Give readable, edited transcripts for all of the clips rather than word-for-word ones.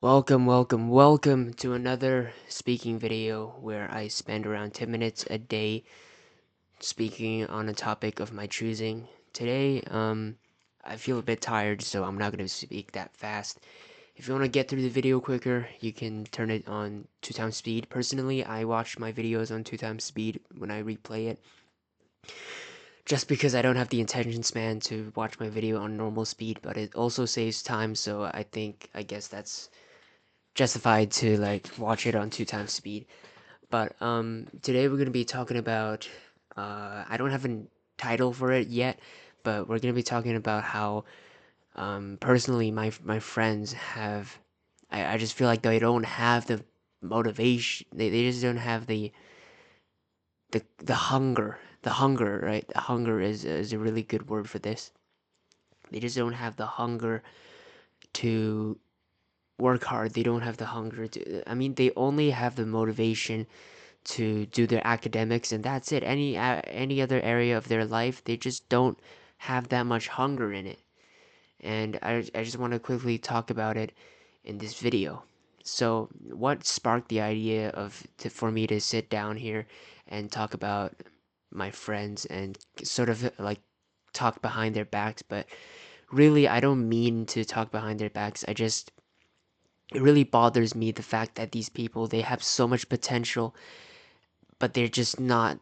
Welcome to another speaking video where I spend around 10 minutes a day speaking on a topic of my choosing. Today, I feel a bit tired, so I'm not going to speak that fast. If you want to get through the video quicker, you can turn it on 2 times speed. Personally, I watch my videos on 2 times speed when I replay it, just because I don't have the attention span to watch my video on normal speed, but it also saves time, so I guess that's justified to like watch it on 2 times speed. But today we're gonna be talking about I don't have a title for it yet, but we're gonna be talking about how personally my friends have I just feel like they don't have the motivation. They just don't have the hunger. The hunger, right? The hunger is a really good word for this. They just don't have the hunger to work hard. They don't have the hunger to. I mean, they only have the motivation to do their academics, and that's it. Any other area of their life, they just don't have that much hunger in it. And I just want to quickly talk about it in this video. So, what sparked the idea for me to sit down here and talk about my friends and sort of like talk behind their backs, but really I don't mean to talk behind their backs. It really bothers me the fact that these people, they have so much potential, but they're just not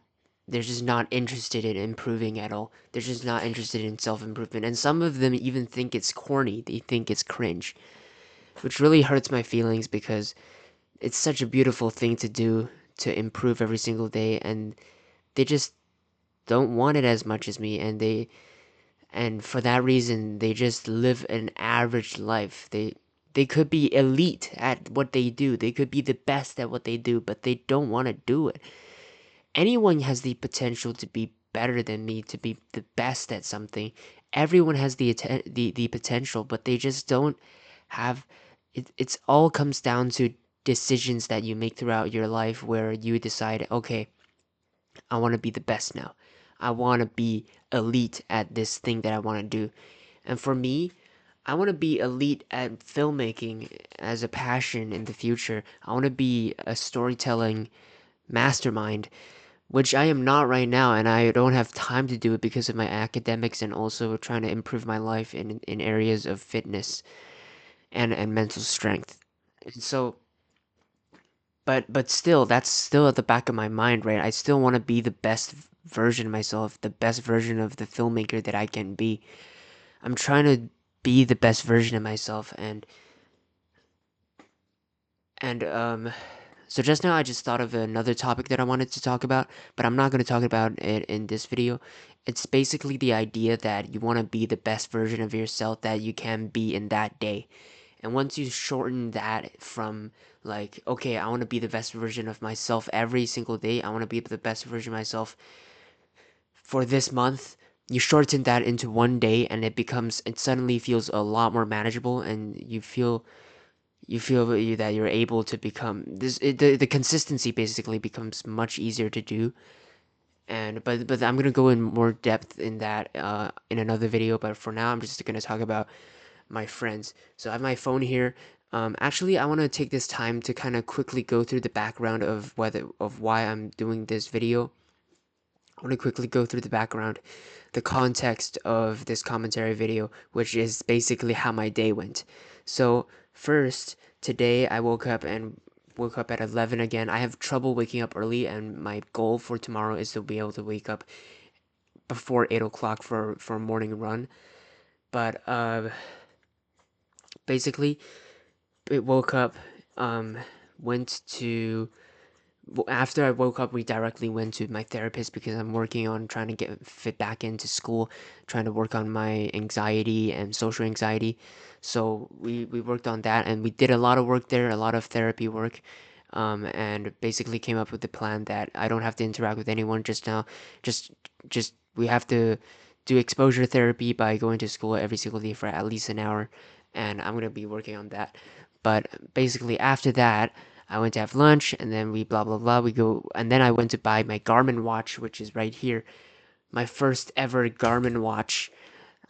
interested in improving at all. They're just not interested in self-improvement, and some of them even think it's corny. They think it's cringe, which really hurts my feelings because it's such a beautiful thing to do, to improve every single day, and they just don't want it as much as me, and for that reason they just live an average life. They could be elite at what they do. They could be the best at what they do, but they don't want to do it. Anyone has the potential to be better than me, to be the best at something. Everyone has the potential, but they just don't have it. It's all comes down to decisions that you make throughout your life where you decide, okay, I want to be the best now. I want to be elite at this thing that I want to do. And for me, I want to be elite at filmmaking as a passion in the future. I want to be a storytelling mastermind, which I am not right now, and I don't have time to do it because of my academics and also trying to improve my life in areas of fitness and mental strength. And so, but still, that's still at the back of my mind, right? I still want to be the best version of myself, the best version of the filmmaker that I can be. I'm trying to be the best version of myself, and so just now I just thought of another topic that I wanted to talk about, but I'm not going to talk about it in this video. It's basically the idea that you want to be the best version of yourself that you can be in that day. And once you shorten that from like, okay, I want to be the best version of myself every single day, I want to be the best version of myself for this month, you shorten that into one day and it suddenly feels a lot more manageable, and you feel that you're able to become the consistency basically becomes much easier to do. And but I'm gonna go in more depth in that in another video, but for now I'm just gonna talk about my friends. So I have my phone here. Actually, I want to take this time to kind of quickly go through the background of why I'm doing this video. I want to quickly go through the background, the context of this commentary video, which is basically how my day went. So first, today I woke up at 11 again. I have trouble waking up early, and my goal for tomorrow is to be able to wake up before 8 o'clock for a morning run. But basically, it woke up, um, went to after I woke up, we directly went to my therapist because I'm working on trying to get fit back into school, trying to work on my anxiety and social anxiety. So we worked on that, and we did a lot of work there, a lot of therapy work, and basically came up with the plan that I don't have to interact with anyone just now. Just just we have to do exposure therapy by going to school every single day for at least an hour, and I'm gonna be working on that. But basically after that, I went to have lunch, and then we blah blah blah. We go, and then I went to buy my Garmin watch, which is right here. My first ever Garmin watch.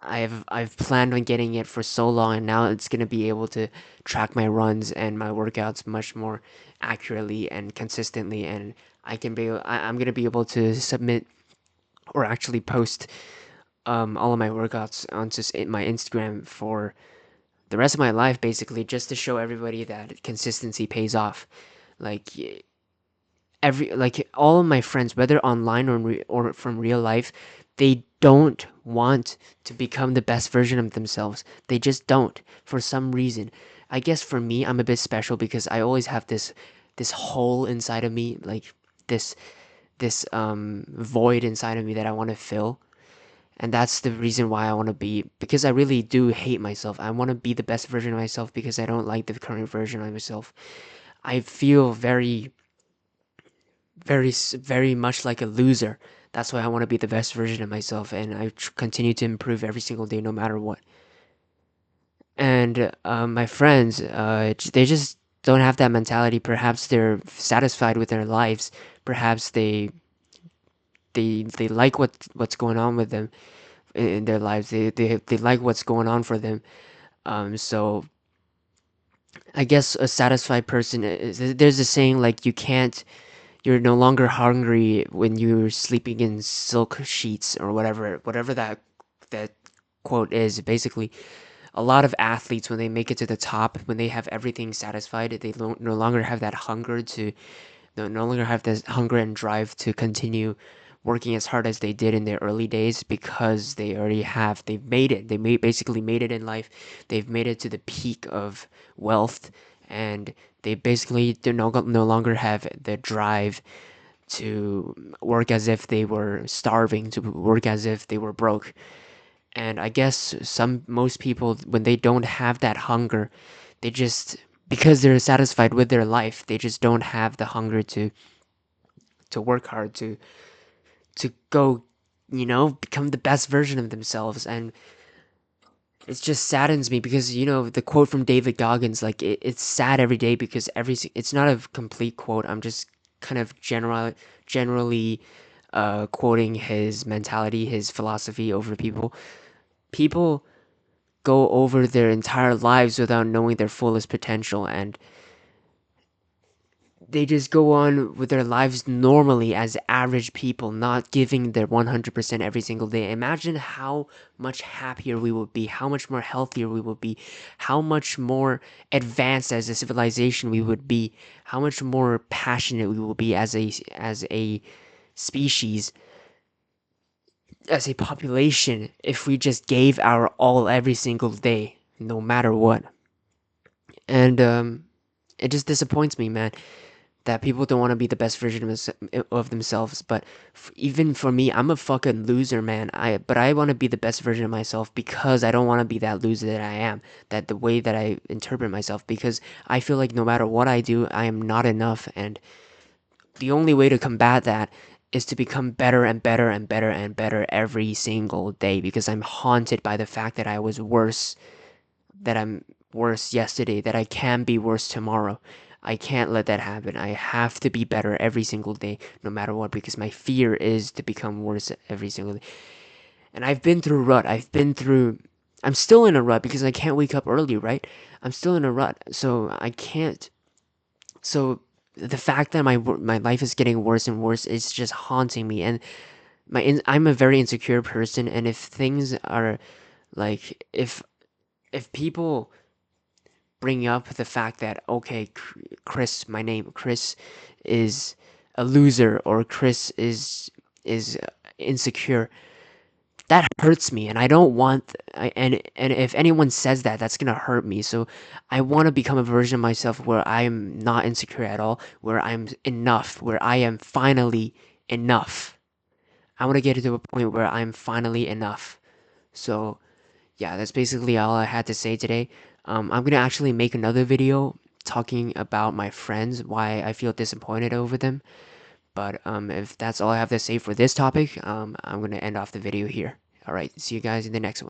I've planned on getting it for so long, and now it's gonna be able to track my runs and my workouts much more accurately and consistently, and I'm gonna be able to submit or actually post all of my workouts onto my Instagram for the rest of my life, basically, just to show everybody that consistency pays off. Like all of my friends, whether online or from real life, they don't want to become the best version of themselves. They just don't, for some reason. I guess for me, I'm a bit special because I always have this hole inside of me, like this this void inside of me that I want to fill. And that's the reason why I want to be, because I really do hate myself. I want to be the best version of myself because I don't like the current version of myself. I feel very much like a loser. That's why I want to be the best version of myself, and I continue to improve every single day, no matter what. And my friends, they just don't have that mentality. Perhaps they're satisfied with their lives. Perhaps they like what's going on with them in their lives. They like what's going on for them. So I guess a satisfied person there's a saying like you're no longer hungry when you're sleeping in silk sheets or whatever that quote is. Basically, a lot of athletes, when they make it to the top, when they have everything satisfied, they no longer have that hunger to no longer have this hunger and drive to continue working as hard as they did in their early days, because they've made it. Basically made it in life. They've made it to the peak of wealth, and they basically do no longer have the drive to work as if they were starving, to work as if they were broke. And I guess most people, when they don't have that hunger, they just, because they're satisfied with their life, they just don't have the hunger to work hard, to go, become the best version of themselves. And it just saddens me because, the quote from David Goggins, like it's sad every day because it's not a complete quote. I'm just kind of generally quoting his mentality, his philosophy over people. People go over their entire lives without knowing their fullest potential, and they just go on with their lives normally as average people, not giving their 100% every single day. Imagine how much happier we would be, how much more healthier we would be, how much more advanced as a civilization we would be, how much more passionate we will be as a species, as a population, if we just gave our all every single day, no matter what. And it just disappoints me, man, that people don't want to be the best version of themselves. But even for me, I'm a fucking loser, man. But I want to be the best version of myself because I don't want to be that loser that I am. That the way that I interpret myself, because I feel like no matter what I do, I am not enough, and the only way to combat that is to become better and better and better and better every single day, because I'm haunted by the fact that I'm worse yesterday, that I can be worse tomorrow. I can't let that happen. I have to be better every single day, no matter what, because my fear is to become worse every single day. And I've been through rut. I'm still in a rut because I can't wake up early, right? I'm still in a rut, so I can't. So the fact that my life is getting worse and worse is just haunting me, and I'm a very insecure person, and if things are like if people bring up the fact that, okay, Chris, my name Chris, is a loser, or Chris is insecure, that hurts me, and I don't want. And if anyone says that, that's gonna hurt me. So I want to become a version of myself where I am not insecure at all, where I'm enough, where I am finally enough. I want to get to a point where I'm finally enough. So yeah, that's basically all I had to say today. I'm gonna actually make another video talking about my friends, why I feel disappointed over them. But if that's all I have to say for this topic, I'm gonna end off the video here. All right, see you guys in the next one.